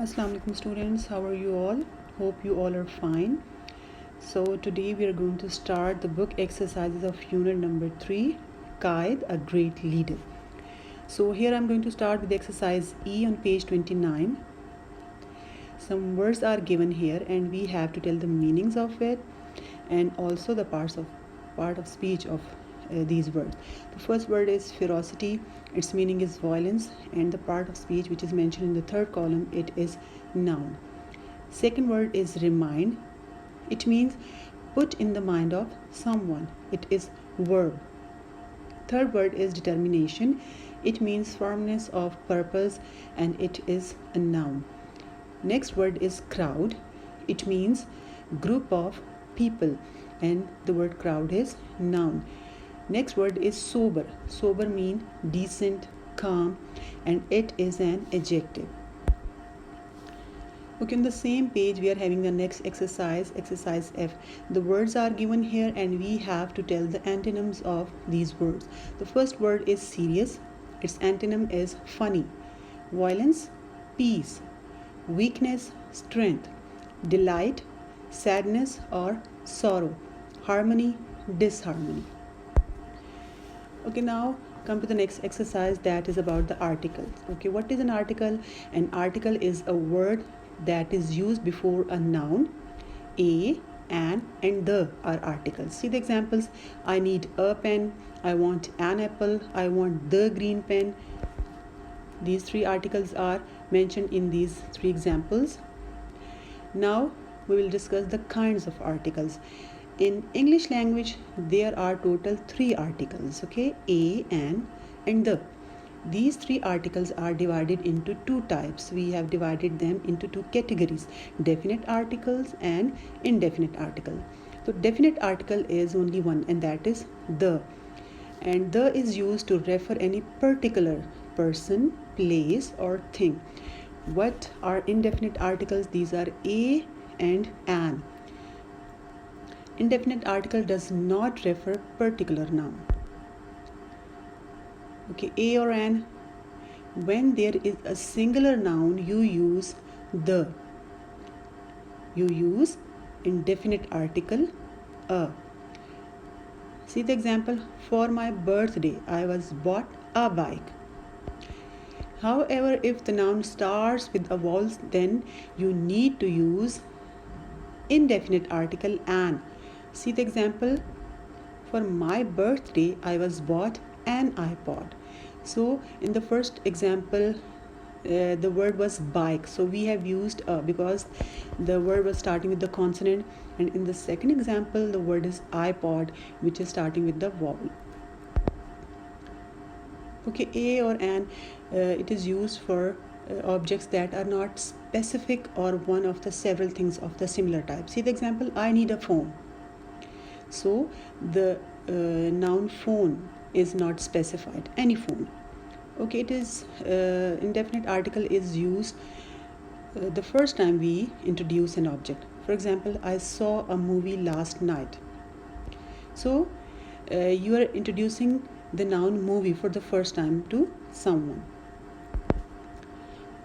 Assalamu alaikum students, how are you all? Hope you all are fine. So today we are going to start the book exercises of unit number 3, Qaid, a great leader. So here I'm going to start with exercise E on page 29. Some words are given here and we have to tell the meanings of it and also the part of speech of these words. The first word is ferocity, its meaning is violence, and the part of speech which is mentioned in the third column, it is noun. Second word is remind, it means put in the mind of someone, it is verb. Third word is determination, it means firmness of purpose and it is a noun. Next word is crowd, it means group of people and the word crowd is noun. Next word is sober. Sober means decent, calm, and it is an adjective. Okay, on the same page we are having the next exercise, exercise F. The words are given here and we have to tell the antonyms of these words. The first word is serious. Its antonym is funny. Violence, peace. Weakness, strength. Delight, sadness or sorrow. Harmony, disharmony. Okay, now come to the next exercise, that is about the articles. Okay, what is an article? An article is a word that is used before a noun. A, an, and the are articles. See the examples. I need a pen, I want an apple, I want the green pen. These three articles are mentioned in these three examples. Now we will discuss the kinds of articles. In English language, there are total 3 articles, okay? A, an, and the. These 3 articles are divided into 2 types. We have divided them into 2 categories, definite articles and indefinite article. So definite article is only one and that is the. And the is used to refer any particular person, place or thing. What are indefinite articles? These are a and an. Indefinite article does not refer particular noun. Okay, a or an. When there is a singular noun, you use the. You use indefinite article a. See the example. For my birthday, I was bought a bike. However, if the noun starts with a vowel, then you need to use indefinite article an. See the example. For my birthday, I was bought an iPod. So in the first example, the word was bike. So we have used because the word was starting with the consonant. And in the second example, the word is iPod, which is starting with the vowel. Okay, a or an, it is used for objects that are not specific or one of the several things of the similar type. See the example. I need a phone. So the noun phone is not specified, any phone. Okay, it is indefinite article is used the first time we introduce an object. For example, I saw a movie last night. So you are introducing the noun movie for the first time to someone.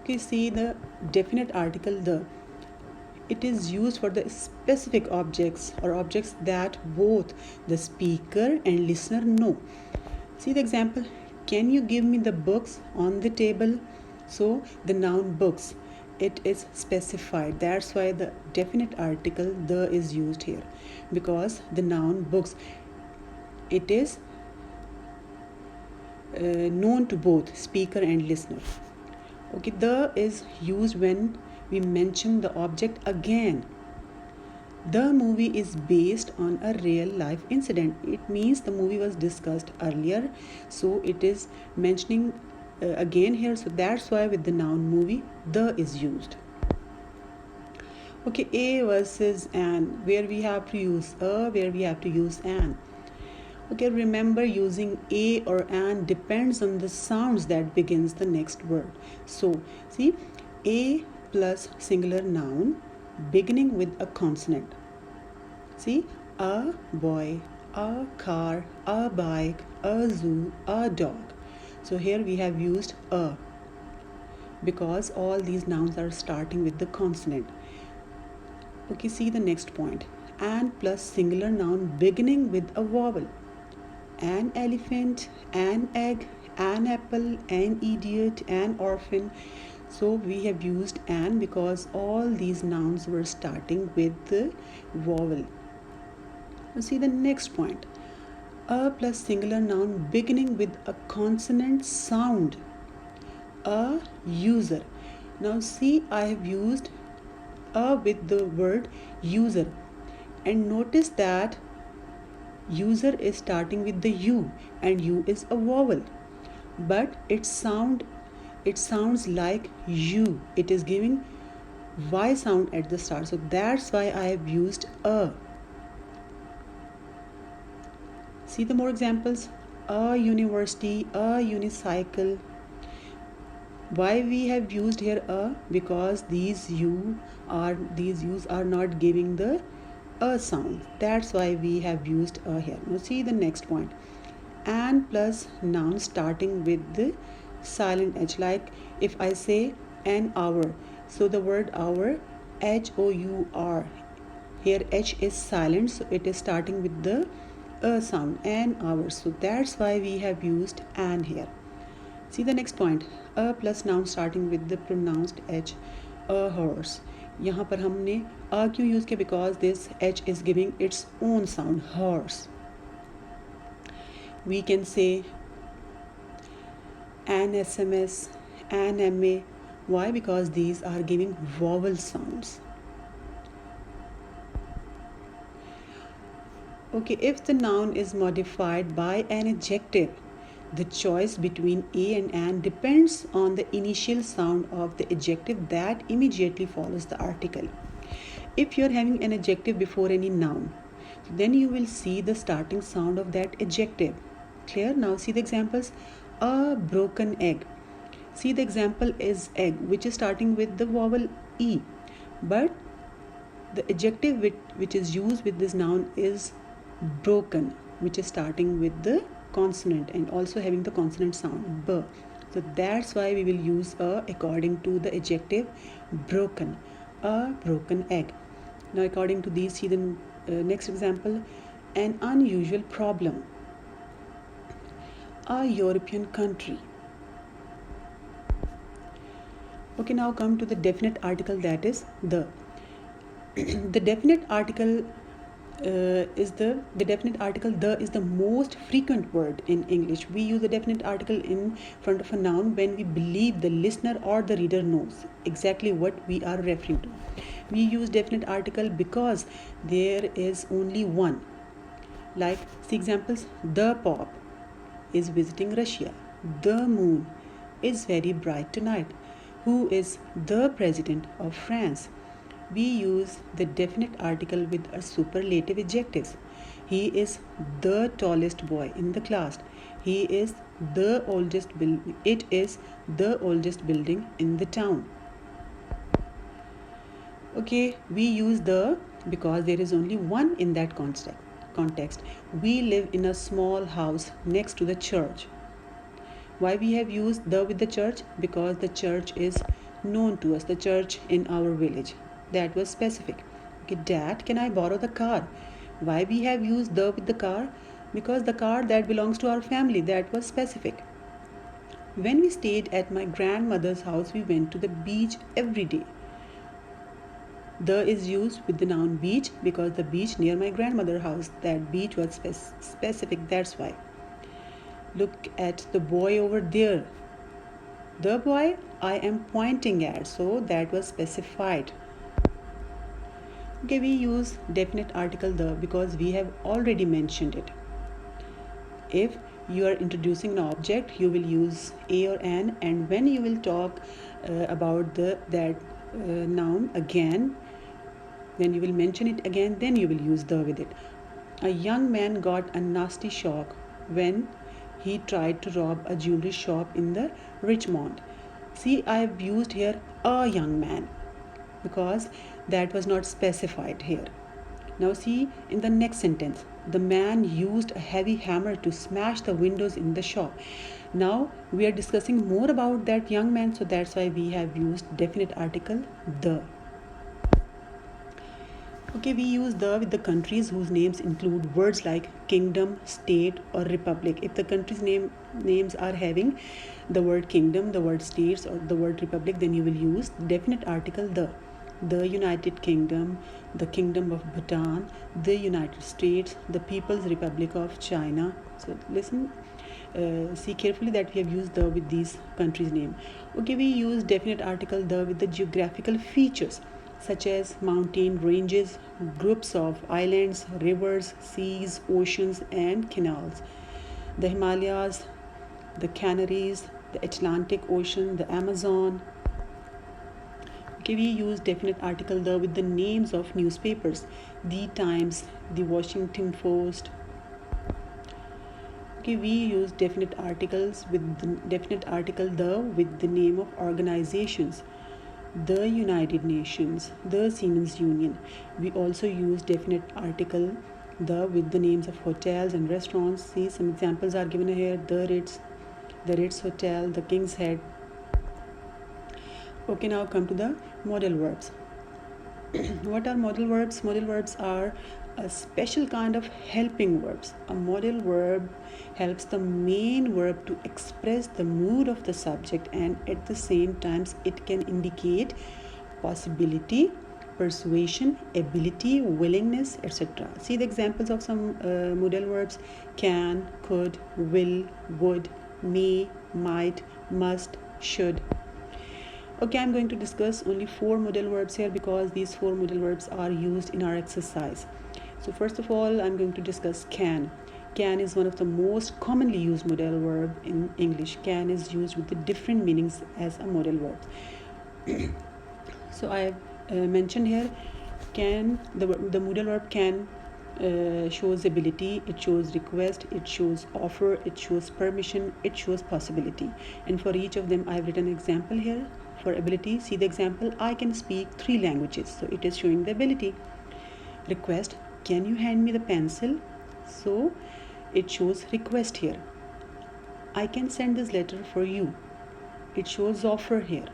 Okay, see the definite article the. It is used for the specific objects or objects that both the speaker and listener know. See the example. Can you give me the books on the table? So the noun books, it is specified. That's why the definite article the is used here, because the noun books, it is known to both speaker and listener. Okay, the is used when we mention the object again. The movie is based on a real life incident. It means the movie was discussed earlier, so it is mentioning again here. So that's why with the noun movie, the is used. Okay, a versus an, where we have to use a, where we have to use an. Okay, remember using a or an depends on the sounds that begins the next word. So see, a plus singular noun beginning with a consonant. See, a boy, a car, a bike, a zoo, a dog. So here we have used a. because all these nouns are starting with the consonant. Okay, see the next point. An plus singular noun beginning with a vowel. An elephant, an egg, an apple, an idiot, an orphan. So we have used an because all these nouns were starting with the vowel. Now see the next point. A plus singular noun beginning with a consonant sound. A user. Now see, I have used a with the word user, and notice that user is starting with the u, and u is a vowel, but it sounds like u. It is giving y sound at the start, so that's why I have used a. See the more examples. A university, a unicycle. Why we have used here a? Because these u's are not giving the a sound. That's why we have used a here. Now see the next point. An plus noun starting with the silent h. Like if I say an hour, so the word hour, H-O-U-R, here H is silent, so it is starting with the a sound, an hour. So that's why we have used an here. See the next point. A plus noun starting with the pronounced H. A horse. यहाँ पर हमने a क्यों use किया? Because this H is giving its own sound, horse. We can say an SMS, an MA. Why? Because these are giving vowel sounds. Okay, if the noun is modified by an adjective, the choice between a and an depends on the initial sound of the adjective that immediately follows the article. If you're having an adjective before any noun, then you will see the starting sound of that adjective. Clear? Now see the examples. A broken egg. See the example is egg, which is starting with the vowel E. But the adjective which is used with this noun is broken, which is starting with the consonant and also having the consonant sound b. So that's why we will use a according to the adjective broken. A broken egg. Now according to these, see the next example. An unusual problem. A European country. Okay, now come to the definite article, that is the. The definite article the definite article the is the most frequent word in English. We use the definite article in front of a noun when we believe the listener or the reader knows exactly what we are referring to. We use definite article because there is only one. Like, see examples. The Pope is visiting Russia. The moon is very bright tonight. Who is the president of France? We use the definite article with a superlative adjectives. He is the tallest boy in the class. He is the oldest building. It is the oldest building in the town. Okay, we use the because there is only one in that context. We live in a small house next to the church. Why we have used the with the church? Because the church is known to us, the church in our village. That was specific. Okay, Dad, can I borrow the car? Why we have used the with the car? Because the car that belongs to our family. That was specific. When we stayed at my grandmother's house, we went to the beach every day. The is used with the noun beach because the beach near my grandmother's house, that beach was specific. That's why. Look at the boy over there. The boy I am pointing at, so that was specified. Okay, we use definite article the because we have already mentioned it. If you are introducing an object, you will use a or an, and when you will talk about that noun again, then you will mention it again, then you will use the with it. A young man got a nasty shock when he tried to rob a jewelry shop in the Richmond. See, I have used here a young man because that was not specified here. Now see in the next sentence. The man used a heavy hammer to smash the windows in the shop. Now we are discussing more about that young man, so that's why we have used definite article the. Okay, we use the with the countries whose names include words like kingdom, state, or republic. If the countries' names are having the word kingdom, the word states, or the word republic, then you will use definite article the. The United Kingdom, the Kingdom of Bhutan, the United States, the People's Republic of China. So listen, see carefully that we have used the with these countries' name. Okay, we use definite article the with the geographical features such as mountain ranges, groups of islands, rivers, seas, oceans, and canals. The Himalayas, the Canaries, the Atlantic Ocean, the Amazon. Okay, we use definite article the with the names of newspapers, the Times, the Washington Post. Okay, we use definite articles with the definite article the with the name of organizations, the United Nations, the Siemens Union. We also use definite article the with the names of hotels and restaurants. See, some examples are given here: the Ritz Hotel, the King's Head. Okay, now come to the modal verbs. What are modal verbs? Modal verbs are a special kind of helping verbs. A modal verb helps the main verb to express the mood of the subject, and at the same time it can indicate possibility, persuasion, ability, willingness, etc. See the examples of some modal verbs: can, could, will, would, may, might, must, should. Okay, I'm going to discuss only 4 modal verbs here because these 4 modal verbs are used in our exercise. So first of all, I'm going to discuss can. Can is one of the most commonly used modal verb in English. Can is used with the different meanings as a modal verb. So I have mentioned here can, the modal verb can shows ability, it shows request, it shows offer, it shows permission, it shows possibility. And for each of them I have written an example here. For ability, see the example: I can speak 3 languages, so it is showing the ability. Request: can you hand me the pencil? So it shows request here. I can send this letter for you. It shows offer here.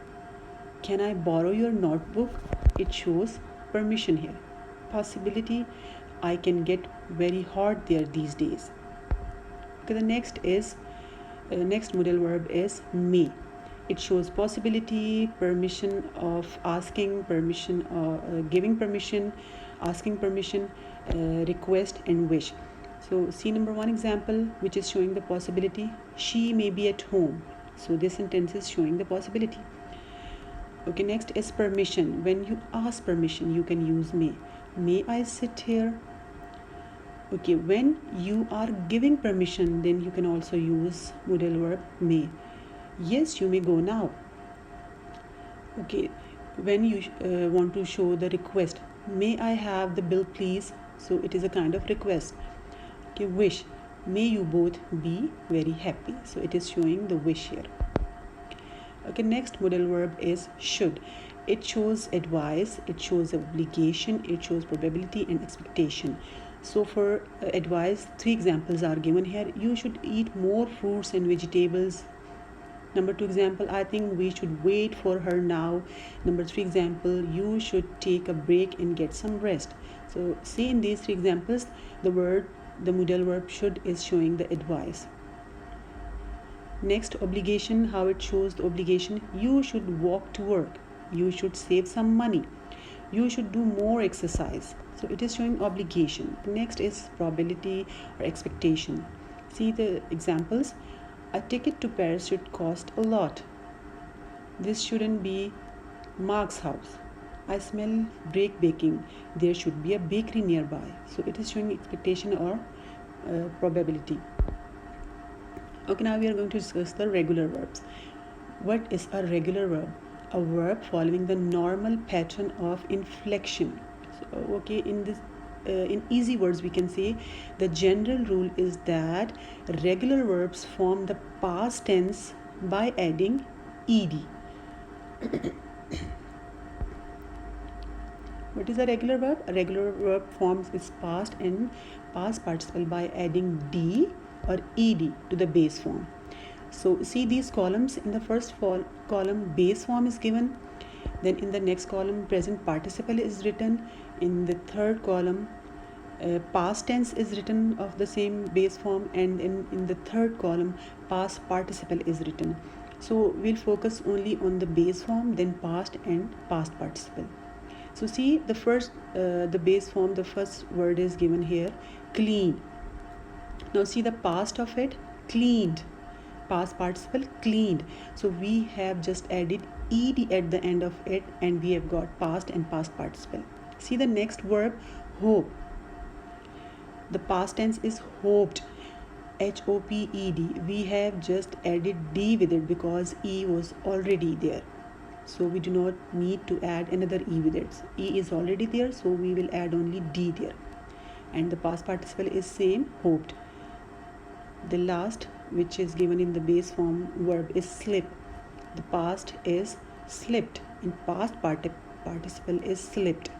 Can I borrow your notebook? It shows permission here. Possibility: I can get very hot there these days. Okay, the next modal verb is may. It shows possibility, permission of asking, permission giving permission, asking permission, request, and wish. So see number 1 example, which is showing the possibility: she may be at home. So this sentence is showing the possibility. Okay, next is permission. When you ask permission, you can use may. May I sit here? Okay, when you are giving permission, then you can also use modal verb may. Yes, you may go now. Okay, when you want to show the request: may I have the bill please? So it is a kind of request. Okay, wish: may you both be very happy. So it is showing the wish here. Okay, next modal verb is should. It shows advice, it shows obligation, it shows probability and expectation. So for advice, 3 examples are given here. You should eat more fruits and vegetables. Number 2 example: I think we should wait for her now. Number 3 example: you should take a break and get some rest. So see, in these 3 examples, the modal verb should is showing the advice. Next, obligation. How it shows the obligation: you should walk to work, you should save some money, you should do more exercise. So it is showing obligation. Next is probability or expectation. See the examples: a ticket to Paris should cost a lot. This shouldn't be Mark's house. I smell break baking. There should be a bakery nearby. So it is showing expectation or probability. Okay, now we are going to discuss the regular verbs. What is a regular verb? A verb following the normal pattern of inflection. So, okay, in easy words we can say the general rule is that regular verbs form the past tense by adding ed. What is a regular verb? A regular verb forms its past and past participle by adding d or ed to the base form. So see these columns. In the first column, base form is given. Then in the next column, present participle is written. In the third column, past tense is written of the same base form, and in the third column, past participle is written. So we'll focus only on the base form, then past and past participle. So see the base form, the first word is given here, clean. Now see the past of it, cleaned. Past participle, cleaned. So we have just added ed at the end of it, and we have got past and past participle. See the next verb, hope. The past tense is hoped, HOPED. We have just added d with it because e was already there. So we do not need to add another e with it. E is already there, so we will add only d there. And the past participle is same, hoped. The last, which is given in the base form verb, is slip. The past is slipped, and past participle is slipped.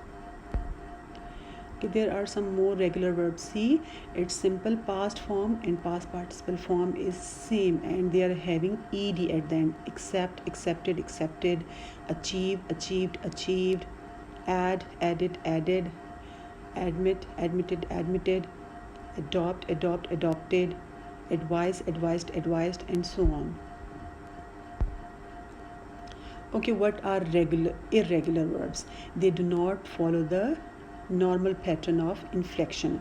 Okay, there are some more regular verbs. See, its simple past form and past participle form is same, and they are having ed at the end. Accept, accepted, accepted. Achieve, achieved, achieved. Add, added, added. Admit, admitted, admitted. Adopt, adopt, adopted. Advise, advised, advised, and so on. Okay, what are irregular verbs? They do not follow the normal pattern of inflection.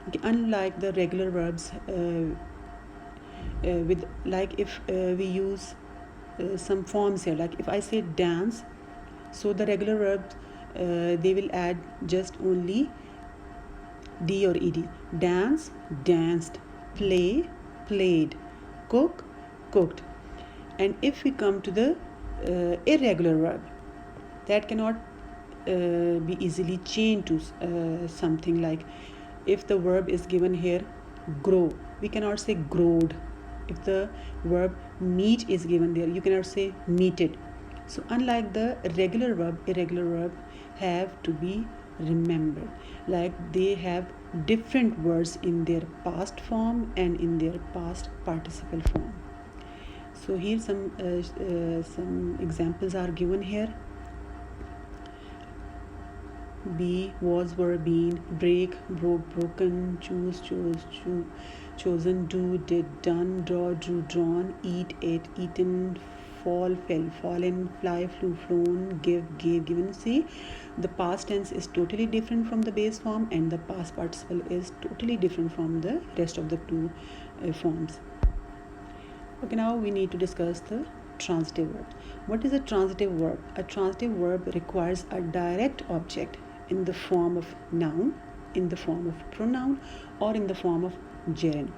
Okay, unlike the regular verbs, if we use some forms here, like if I say dance, so the regular verbs they will add just only d or ed. Dance, danced. Play, played. Cook, cooked. And if we come to the irregular verb, that cannot be easily changed to something like, if the verb is given here grow, we cannot say growed. If the verb meet is given there, you cannot say meted. So unlike the regular verb, irregular verb have to be remembered, like they have different words in their past form and in their past participle form. So here some examples are given here. Be, was, were, been. Break, broke, broken. Choose, chose, chosen. Do, did, done. Draw, drew, drawn. Eat, ate, eaten. Fall, fell, fallen. Fly, flew, flown. Give, gave, given. See, the past tense is totally different from the base form, and the past participle is totally different from the rest of the two forms. Okay, now we need to discuss the transitive verb. What is a transitive verb? A transitive verb requires a direct object in the form of noun, in the form of pronoun, or in the form of gerund.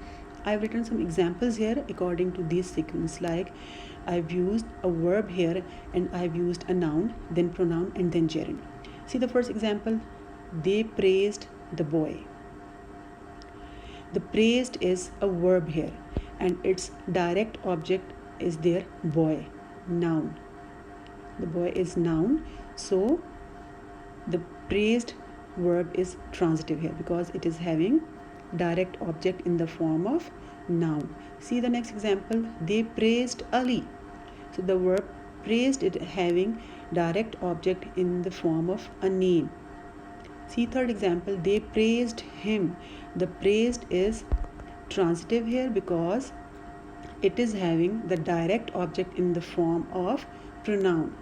I've written some examples here according to this sequence, like I've used a verb here, and I've used a noun, then pronoun, and then gerund. See the first example, they praised the boy. The praised is a verb here, and its direct object is their boy, noun. The boy is noun, so the praised verb is transitive here because it is having direct object in the form of noun. See the next example, they praised Ali. So the verb praised it having direct object in the form of a name. See third example, they praised him. The praised is transitive here because it is having the direct object in the form of pronoun.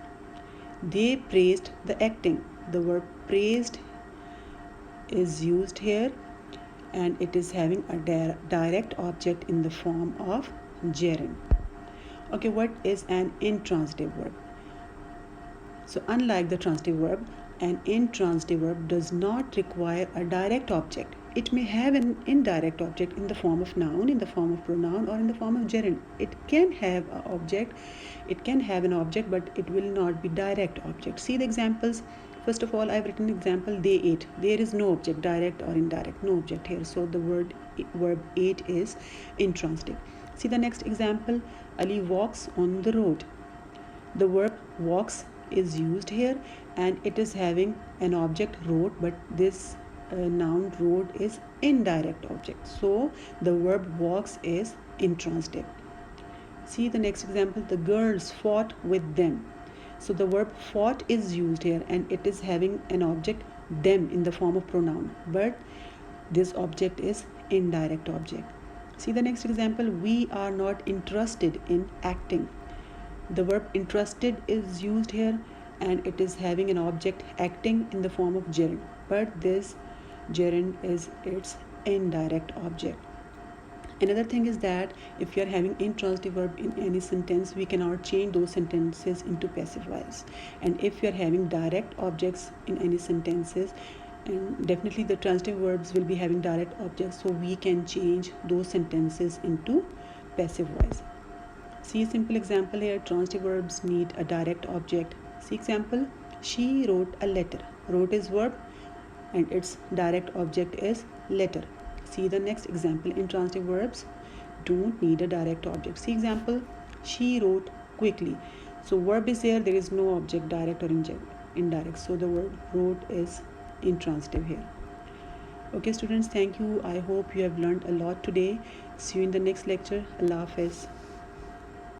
They praised the acting. The word praised is used here, and it is having a direct object in the form of gerund. Okay, what is an intransitive verb? So unlike the transitive verb, an intransitive verb does not require a direct object. It may have an indirect object in the form of noun, in the form of pronoun, or in the form of gerund. It can have an object, but it will not be direct object. See the examples. First of all, I've written example, they ate. There is no object, direct or indirect, no object here. So the verb ate is intransitive. See the next example, Ali walks on the road. The verb walks is used here, and it is having an object wrote, but this noun wrote is indirect object, so the verb walks is intransitive. See the next example, the girls fought with them. So the verb fought is used here, and it is having an object them in the form of pronoun, but this object is indirect object. See the next example, we are not interested in acting. The verb interested is used here, and it is having an object acting in the form of gerund, but this gerund is its indirect object. Another thing is that if you are having intransitive verb in any sentence, we cannot change those sentences into passive voice. And if you are having direct objects in any sentences, and definitely the transitive verbs will be having direct objects, so we can change those sentences into passive voice. See a simple example here, transitive verbs need a direct object. See example, she wrote a letter. Wrote is verb and its direct object is letter. See the next example, intransitive verbs don't need a direct object. See example, she wrote quickly. So verb is there is no object, direct or indirect, so the word wrote is intransitive here. Okay students, thank you. I hope you have learned a lot today. See you in the next lecture. Allah Hafiz.